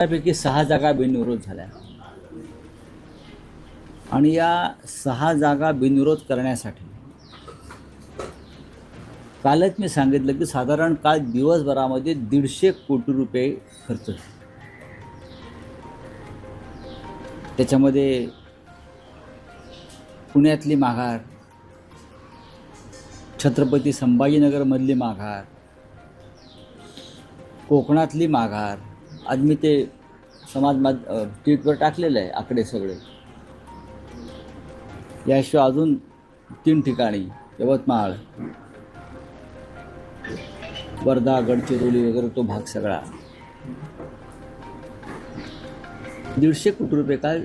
त्यापैकी 6 जागा बिनविरोध झाल्या आणि या 6 जागा बिनविरोध करण्यासाठी कालच मी सांगितलं की साधारण काल दिवसभरामध्ये 150 कोटी रुपये खर्च झाले. त्याच्यामध्ये पुण्यातली माघार, छत्रपती संभाजीनगरमधली माघार, कोकणातली माघार, आज मी ते ट्विटवर टाकलेलं आहे आकडे सगळे. याशिवाय अजून 3 ठिकाणी यवतमाळ, वर्धा, गडचिरोली वगैरे तो भाग सगळा 150 कोटी रुपये काल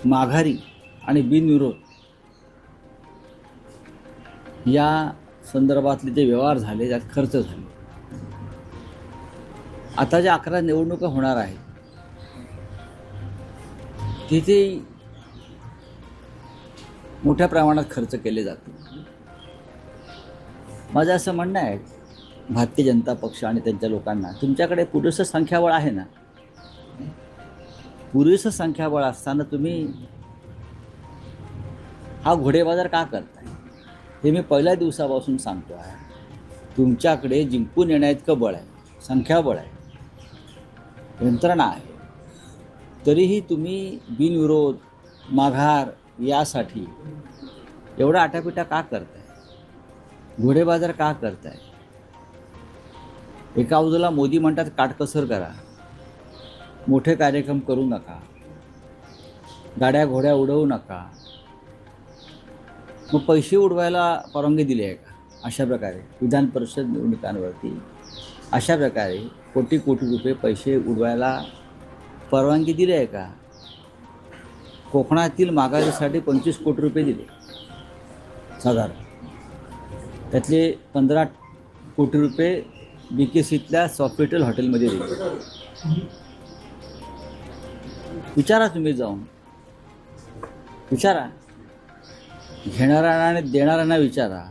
माघारी आणि बिनविरोध या संदर्भातले जे व्यवहार झाले, त्यात खर्च झाले. आता ज्या 11 निवडणुका होणार आहेत तिथे मोठ्या प्रमाणात खर्च केले जाते. माझं असं म्हणणं आहे भारतीय जनता पक्ष आणि त्यांच्या लोकांना, तुमच्याकडे पुरेसं संख्याबळ आहे ना. पुरेसं संख्याबळ असताना तुम्ही हा घोडेबाजार का करताय हे मी पहिल्या दिवसापासून सांगतो आहे. तुमच्याकडे जिंकून येण्याइतकं बळ आहे, संख्याबळ आहे, यंत्रणा आहे, तरीही तुम्ही बिनविरोध माघार यासाठी एवढा आटापिटा का करताय, घोडेबाजार का करताय. एका बाजूला मोदी म्हणतात काटकसर करा, मोठे कार्यक्रम करू नका, गाड्या घोड्या उडवू नका. मग पैसे उडवायला परवानगी दिली आहे का? अशा प्रकारे विधान परिषद निवडणुकांवरती अशा प्रकारे कोटी कोटी रुपये पैसे उडवायला परवानगी दिली आहे का? कोकणातील माघारीसाठी 25 कोटी रुपये दिले साधारण, त्यातले 15 कोटी रुपये BKCतल्या सॉफिटेल हॉटेलमध्ये दिले. विचारा, तुम्ही जाऊन विचारा, घेणाऱ्यांना आणि देणाऱ्यांना विचारा.